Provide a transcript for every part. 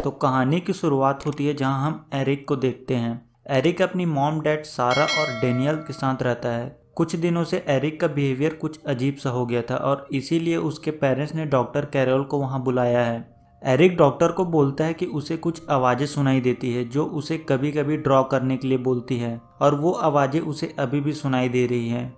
तो कहानी की शुरुआत होती है जहां हम एरिक को देखते हैं। एरिक अपनी मॉम, डैड, सारा और डेनियल के साथ रहता है। कुछ दिनों से एरिक का बिहेवियर कुछ अजीब सा हो गया था और इसीलिए उसके पेरेंट्स ने डॉक्टर कैरोल को वहां बुलाया है। एरिक डॉक्टर को बोलता है कि उसे कुछ आवाज़ें सुनाई देती है जो उसे कभी कभी ड्रॉ करने के लिए बोलती है और वो आवाज़ें उसे अभी भी सुनाई दे रही हैं।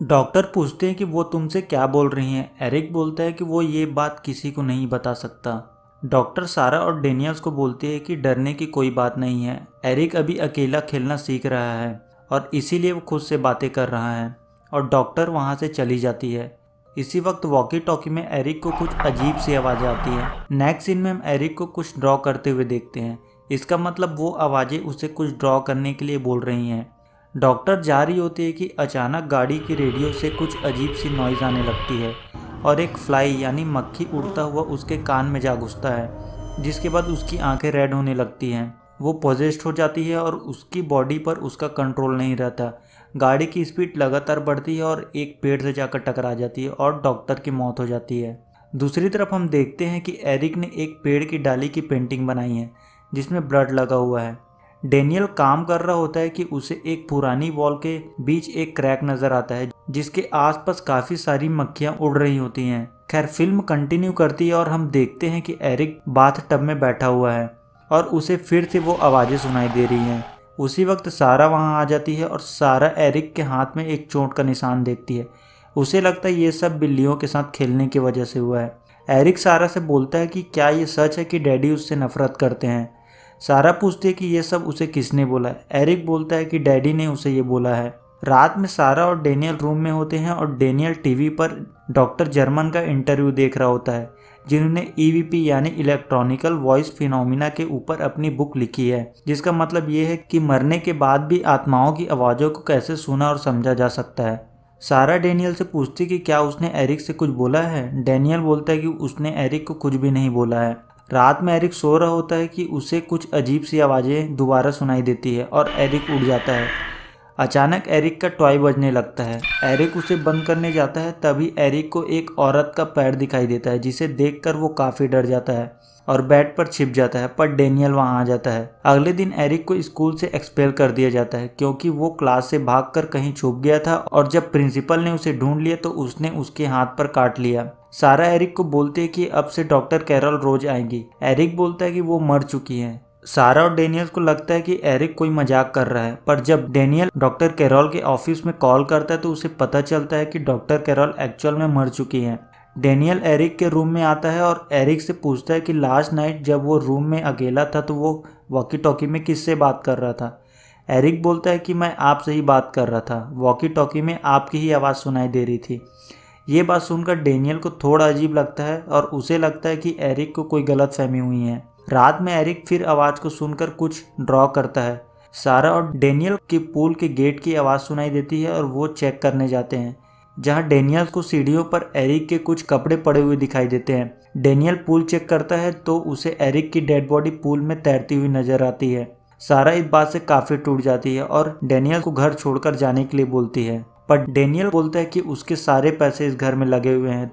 डॉक्टर पूछते हैं कि वो तुमसे क्या बोल रही हैं। एरिक बोलता है कि वो ये बात किसी को नहीं बता सकता। डॉक्टर सारा और डेनियल्स को बोलती है कि डरने की कोई बात नहीं है। एरिक अभी अकेला खेलना सीख रहा है और इसीलिए वो खुद से बातें कर रहा है और डॉक्टर वहाँ से चली जाती है। इसी वक्त वॉकी टॉकी में एरिक को कुछ अजीब सी आवाज़ें आती है। नेक्स्ट सीन में हम एरिक को कुछ ड्रॉ करते हुए देखते हैं। इसका मतलब वो आवाज़ें उसे कुछ ड्रॉ करने के लिए बोल रही हैं। डॉक्टर जा रही होती है कि अचानक गाड़ी की रेडियो से कुछ अजीब सी नॉइज़ आने लगती है और एक फ्लाई यानी मक्खी उड़ता हुआ उसके कान में जा घुसता है, जिसके बाद उसकी आंखें रेड होने लगती हैं। वो पोजेस्ड हो जाती है और उसकी बॉडी पर उसका कंट्रोल नहीं रहता। गाड़ी की स्पीड लगातार बढ़ती है और एक पेड़ से जाकर टकरा जाती है और डॉक्टर की मौत हो जाती है। दूसरी तरफ हम देखते हैं कि एरिक ने एक पेड़ की डाली की पेंटिंग बनाई है जिसमें ब्लड लगा हुआ है। डेनियल काम कर रहा होता है कि उसे एक पुरानी वॉल के बीच एक क्रैक नजर आता है जिसके आसपास काफी सारी मक्खियां उड़ रही होती हैं। खैर, फिल्म कंटिन्यू करती है और हम देखते हैं कि एरिक बाथ टब में बैठा हुआ है और उसे फिर से वो आवाज़ें सुनाई दे रही हैं। उसी वक्त सारा वहां आ जाती है और सारा एरिक के हाथ में एक चोट का निशान देखती है। उसे लगता है ये सब बिल्लियों के साथ खेलने की वजह से हुआ है। एरिक सारा से बोलता है कि क्या ये सच है कि डैडी उससे नफरत करते हैं। सारा पूछती है कि ये सब उसे किसने बोला है। एरिक बोलता है कि डैडी ने उसे ये बोला है। रात में सारा और डेनियल रूम में होते हैं और डेनियल टीवी पर डॉक्टर जर्मन का इंटरव्यू देख रहा होता है जिन्होंने ईवीपी यानी इलेक्ट्रॉनिकल वॉइस फिनोमिना के ऊपर अपनी बुक लिखी है, जिसका मतलब ये है कि मरने के बाद भी आत्माओं की आवाज़ों को कैसे सुना और समझा जा सकता है। सारा डेनियल से पूछती कि क्या उसने एरिक से कुछ बोला है। डेनियल बोलता है कि उसने एरिक को कुछ भी नहीं बोला है। रात में एरिक सो रहा होता है कि उसे कुछ अजीब सी आवाज़ें दोबारा सुनाई देती है और एरिक उठ जाता है। अचानक एरिक का टॉय बजने लगता है। एरिक उसे बंद करने जाता है, तभी एरिक को एक औरत का पैर दिखाई देता है जिसे देखकर वो काफ़ी डर जाता है और बेड पर छिप जाता है, पर डेनियल वहां आ जाता है। अगले दिन एरिक को स्कूल से एक्सपेल कर दिया जाता है क्योंकि वो क्लास से भागकर कहीं छुप गया था और जब प्रिंसिपल ने उसे ढूंढ लिया तो उसने उसके हाथ पर काट लिया। सारा एरिक को बोलती है कि अब से डॉक्टर कैरोल रोज आएंगी। एरिक बोलता है कि वो मर चुकी है। सारा और डेनियल को लगता है कि एरिक कोई मजाक कर रहा है, पर जब डेनियल डॉक्टर कैरोल के ऑफिस में कॉल करता है तो उसे पता चलता है कि डॉक्टर कैरोल एक्चुअल में मर चुकी हैं। डेनियल एरिक के रूम में आता है और एरिक से पूछता है कि लास्ट नाइट जब वो रूम में अकेला था तो वो वॉकी टॉकी में किससे बात कर रहा था। एरिक बोलता है कि मैं आपसे ही बात कर रहा था, वॉकी टॉकी में आपकी ही आवाज़ सुनाई दे रही थी। ये बात सुनकर डेनियल को थोड़ा अजीब लगता है और उसे लगता है कि एरिक को कोई गलतफहमी हुई है। रात में एरिक फिर आवाज़ को सुनकर कुछ ड्रॉ करता है। सारा और डेनियल की पूल के गेट की आवाज़ सुनाई देती है और वो चेक करने जाते हैं, जहां डेनियल को सीढ़ियों पर एरिक के कुछ कपड़े पड़े हुए दिखाई देते हैं। डेनियल पूल चेक करता है तो उसे एरिक की डेड बॉडी पूल में तैरती हुई नजर आती है। सारा इस बात से काफ़ी टूट जाती है और डेनियल को घर छोड़कर जाने के लिए बोलती है, पर डेनियल बोलता है कि उसके सारे पैसे इस घर में लगे हुए हैं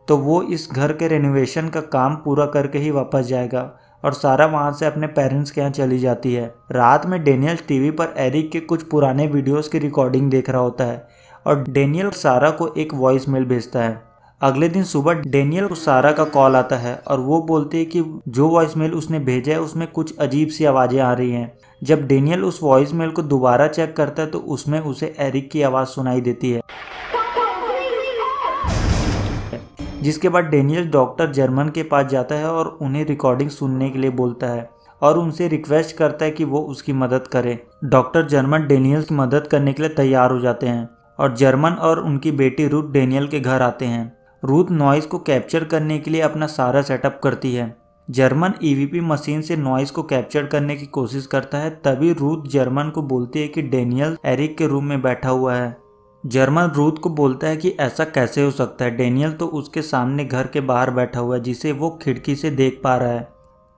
तो वो इस घर के रेनोवेशन का काम पूरा करके ही वापस जाएगा और सारा वहां से अपने पेरेंट्स के यहाँ चली जाती है। रात में डेनियल टीवी पर एरिक के कुछ पुराने वीडियोस की रिकॉर्डिंग देख रहा होता है और डेनियल सारा को एक वॉइस मेल भेजता है। अगले दिन सुबह डेनियल को सारा का कॉल आता है और वो बोलती है कि जो वॉइस मेल उसने भेजा है उसमें कुछ अजीब सी आवाज़ें आ रही हैं। जब डेनियल उस वॉइस मेल को दोबारा चेक करता है तो उसमें उसे एरिक की आवाज़ सुनाई देती है, जिसके बाद डेनियल डॉक्टर जर्मन के पास जाता है और उन्हें रिकॉर्डिंग सुनने के लिए बोलता है और उनसे रिक्वेस्ट करता है कि वो उसकी मदद करें। डॉक्टर जर्मन डेनियल की मदद करने के लिए तैयार हो जाते हैं और जर्मन और उनकी बेटी रूथ डेनियल के घर आते हैं। रूथ नॉइज़ को कैप्चर करने के लिए अपना सारा सेटअप करती है। जर्मन ईवीपी मशीन से नॉइज़ को कैप्चर करने की कोशिश करता है, तभी रूथ जर्मन को बोलती है कि डेनियल एरिक के रूम में बैठा हुआ है। जर्मन रूथ को बोलता है कि ऐसा कैसे हो सकता है, डेनियल तो उसके सामने घर के बाहर बैठा हुआ है जिसे वो खिड़की से देख पा रहा है।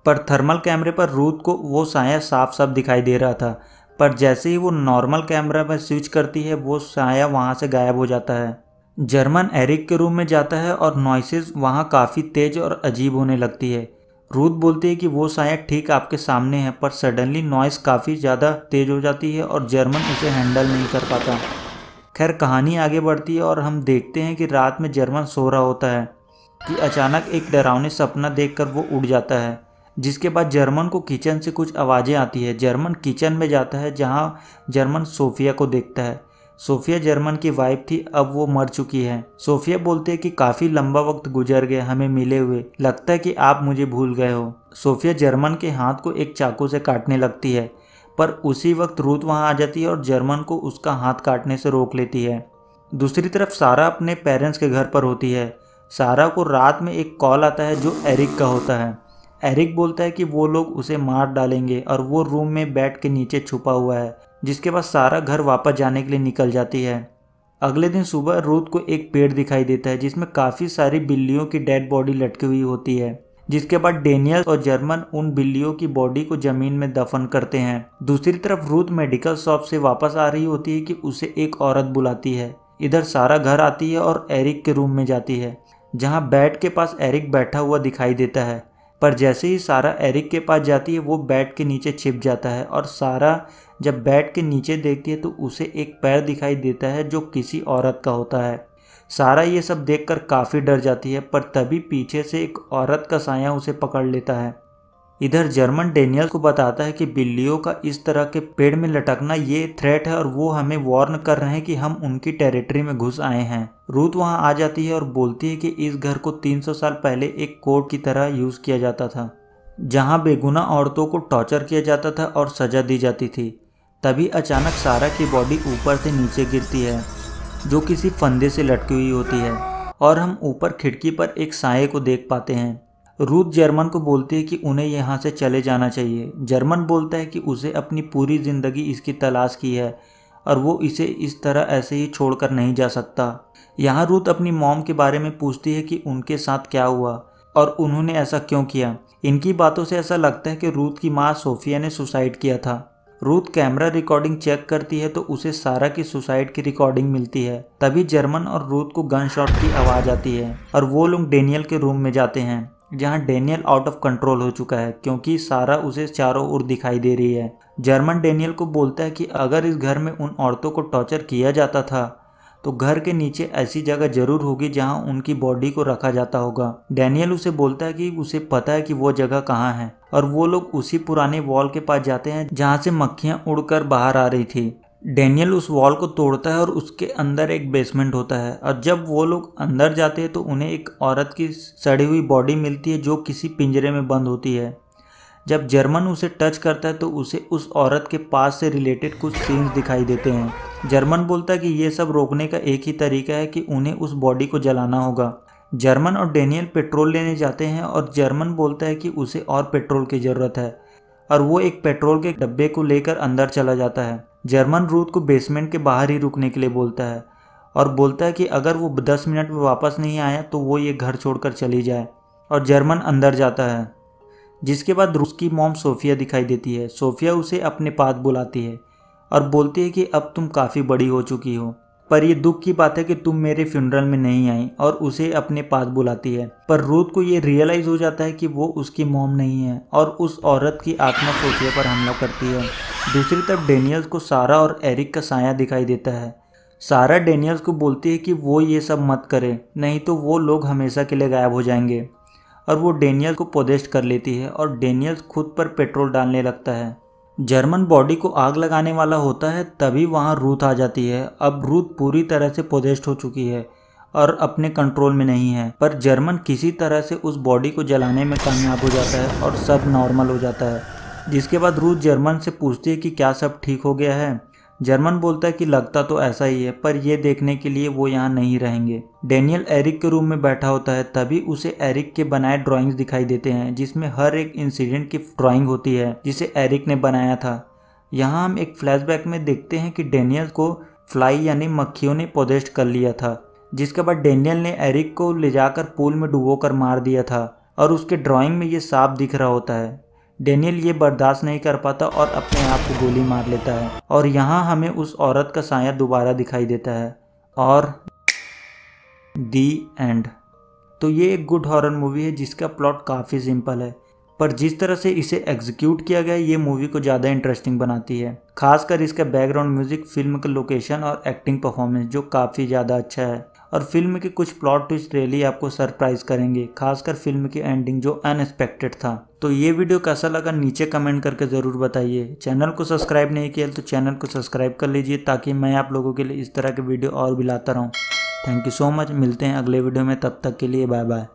पर थर्मल कैमरे पर रूथ को वो साया साफ साफ दिखाई दे रहा था, पर जैसे ही वो नॉर्मल कैमरा पर स्विच करती है वो साया वहाँ से गायब हो जाता है। जर्मन एरिक के रूम में जाता है और नॉइसेस वहाँ काफ़ी तेज और अजीब होने लगती है। रूथ बोलती है कि वो शायद ठीक आपके सामने है, पर सडनली नॉइस काफ़ी ज़्यादा तेज हो जाती है और जर्मन उसे हैंडल नहीं कर पाता। खैर कहानी आगे बढ़ती है और हम देखते हैं कि रात में जर्मन सो रहा होता है कि अचानक एक डरावनी सपना देखकर वो उड़ जाता है, जिसके बाद जर्मन को किचन से कुछ आवाज़ें आती है। जर्मन किचन में जाता है जहाँ जर्मन सोफिया को देखता है। सोफिया जर्मन की वाइफ थी, अब वो मर चुकी है। सोफिया बोलते हैं कि काफ़ी लंबा वक्त गुजर गया हमें मिले हुए, लगता है कि आप मुझे भूल गए हो। सोफिया जर्मन के हाथ को एक चाकू से काटने लगती है, पर उसी वक्त रूथ वहाँ आ जाती है और जर्मन को उसका हाथ काटने से रोक लेती है। दूसरी तरफ सारा अपने पेरेंट्स के घर पर होती है। सारा को रात में एक कॉल आता है जो एरिक का होता है। एरिक बोलता है कि वो लोग उसे मार डालेंगे और वो रूम में बेड के नीचे छुपा हुआ है, जिसके बाद सारा घर वापस जाने के लिए निकल जाती है। अगले दिन सुबह रूथ को एक पेड़ दिखाई देता है जिसमें काफ़ी सारी बिल्लियों की डेड बॉडी लटकी हुई होती है, जिसके बाद डेनियल और जर्मन उन बिल्लियों की बॉडी को जमीन में दफन करते हैं। दूसरी तरफ रूथ मेडिकल शॉप से वापस आ रही होती है कि उसे एक औरत बुलाती है। इधर सारा घर आती है और एरिक के रूम में जाती है, जहाँ बेड के पास एरिक बैठा हुआ दिखाई देता है। पर जैसे ही सारा एरिक के पास जाती है वो बेड के नीचे छिप जाता है और सारा जब बेड के नीचे देखती है तो उसे एक पैर दिखाई देता है जो किसी औरत का होता है। सारा ये सब देखकर काफ़ी डर जाती है, पर तभी पीछे से एक औरत का साया उसे पकड़ लेता है। इधर जर्मन डेनियल को बताता है कि बिल्लियों का इस तरह के पेड़ में लटकना ये थ्रेट है और वो हमें वार्न कर रहे हैं कि हम उनकी टेरिटरी में घुस आए हैं। रूथ वहां आ जाती है और बोलती है कि इस घर को 300 साल पहले एक कोर्ट की तरह यूज़ किया जाता था, जहां बेगुनाह औरतों को टॉर्चर किया जाता था और सज़ा दी जाती थी। तभी अचानक सारा की बॉडी ऊपर से नीचे गिरती है, जो किसी फंदे से लटकी हुई होती है, और हम ऊपर खिड़की पर एक साये को देख पाते हैं। रूथ जर्मन को बोलती है कि उन्हें यहाँ से चले जाना चाहिए। जर्मन बोलता है कि उसे अपनी पूरी ज़िंदगी इसकी तलाश की है और वो इसे इस तरह ऐसे ही छोड़कर नहीं जा सकता। यहाँ रूथ अपनी मॉम के बारे में पूछती है कि उनके साथ क्या हुआ और उन्होंने ऐसा क्यों किया। इनकी बातों से ऐसा लगता है कि रूथ की माँ सोफिया ने सुसाइड किया था। रूथ कैमरा रिकॉर्डिंग चेक करती है तो उसे सारा की सुसाइड की रिकॉर्डिंग मिलती है। तभी जर्मन और रूथ को गन शॉट की आवाज़ आती है और वो लोग डेनियल के रूम में जाते हैं, जहां डेनियल आउट ऑफ कंट्रोल हो चुका है क्योंकि सारा उसे चारों ओर दिखाई दे रही है। जर्मन डेनियल को बोलता है कि अगर इस घर में उन औरतों को टॉर्चर किया जाता था तो घर के नीचे ऐसी जगह जरूर होगी जहां उनकी बॉडी को रखा जाता होगा। डेनियल उसे बोलता है कि उसे पता है कि वो जगह कहाँ है और वो लोग उसी पुराने वॉल के पास जाते हैं जहाँ से मक्खियाँ उड़कर बाहर आ रही थी। डेनियल उस वॉल को तोड़ता है और उसके अंदर एक बेसमेंट होता है और जब वो लोग अंदर जाते हैं तो उन्हें एक औरत की सड़ी हुई बॉडी मिलती है जो किसी पिंजरे में बंद होती है। जब जर्मन उसे टच करता है तो उसे उस औरत के पास से रिलेटेड कुछ सीन्स दिखाई देते हैं। जर्मन बोलता है कि ये सब रोकने का एक ही तरीका है कि उन्हें उस बॉडी को जलाना होगा। जर्मन और डेनियल पेट्रोल लेने जाते हैं और जर्मन बोलता है कि उसे और पेट्रोल की ज़रूरत है और वो एक पेट्रोल के डब्बे को लेकर अंदर चला जाता है। जर्मन रूथ को बेसमेंट के बाहर ही रुकने के लिए बोलता है और बोलता है कि अगर वो 10 मिनट में वापस नहीं आया तो वो ये घर छोड़कर चली जाए, और जर्मन अंदर जाता है। जिसके बाद रूथ की मॉम सोफिया दिखाई देती है। सोफिया उसे अपने पास बुलाती है और बोलती है कि अब तुम काफ़ी बड़ी हो चुकी हो, पर ये दुख की बात है कि तुम मेरे फ्यूनरल में नहीं आई, और उसे अपने पास बुलाती है। पर रूथ को ये रियलाइज़ हो जाता है कि वो उसकी मॉम नहीं है और उस औरत की आत्मा सोफिया पर हमला करती है। दूसरी तरफ डेनियल्स को सारा और एरिक का साया दिखाई देता है। सारा डेनियल्स को बोलती है कि वो ये सब मत करे, नहीं तो वो लोग हमेशा के लिए गायब हो जाएंगे, और वो डेनियल को पोजेस्ट कर लेती है और डेनियल्स खुद पर पेट्रोल डालने लगता है। जर्मन बॉडी को आग लगाने वाला होता है, तभी वहाँ रूथ आ जाती है। अब रूथ पूरी तरह से पोजेस्ट हो चुकी है और अपने कंट्रोल में नहीं है, पर जर्मन किसी तरह से उस बॉडी को जलाने में कामयाब हो जाता है और सब नॉर्मल हो जाता है। जिसके बाद रूथ जर्मन से पूछती है कि क्या सब ठीक हो गया है। जर्मन बोलता है कि लगता तो ऐसा ही है, पर यह देखने के लिए वो यहाँ नहीं रहेंगे। डेनियल एरिक के रूम में बैठा होता है, तभी उसे एरिक के बनाए ड्राइंग्स दिखाई देते हैं जिसमें हर एक इंसिडेंट की ड्राइंग होती है जिसे एरिक ने बनाया था। यहाँ हम एक फ्लैशबैक में देखते हैं कि डेनियल को फ्लाई यानी मक्खियों ने पोजेस्ट कर लिया था, जिसके बाद डेनियल ने एरिक को ले जाकर पूल में डुबो कर मार दिया था और उसके ड्राइंग में ये सांप दिख रहा होता है। डेनियल ये बर्दाश्त नहीं कर पाता और अपने आप को गोली मार लेता है, और यहाँ हमें उस औरत का साया दोबारा दिखाई देता है। और दी एंड। तो ये एक गुड हॉरर मूवी है जिसका प्लॉट काफ़ी सिंपल है, पर जिस तरह से इसे एग्जीक्यूट किया गया ये मूवी को ज़्यादा इंटरेस्टिंग बनाती है। खासकर इसका बैकग्राउंड म्यूजिक, फिल्म का लोकेशन और एक्टिंग परफॉर्मेंस जो काफ़ी ज़्यादा अच्छा है। और फिल्म के कुछ प्लॉट ट्विस्ट रियली आपको सरप्राइज करेंगे, खासकर फिल्म की एंडिंग जो अनएक्सपेक्टेड था। तो ये वीडियो कैसा लगा नीचे कमेंट करके ज़रूर बताइए। चैनल को सब्सक्राइब नहीं किया तो चैनल को सब्सक्राइब कर लीजिए ताकि मैं आप लोगों के लिए इस तरह के वीडियो और भी लाता रहूँ। Thank you so much. मिलते हैं अगले वीडियो में, तब तक के लिए बाय बाय।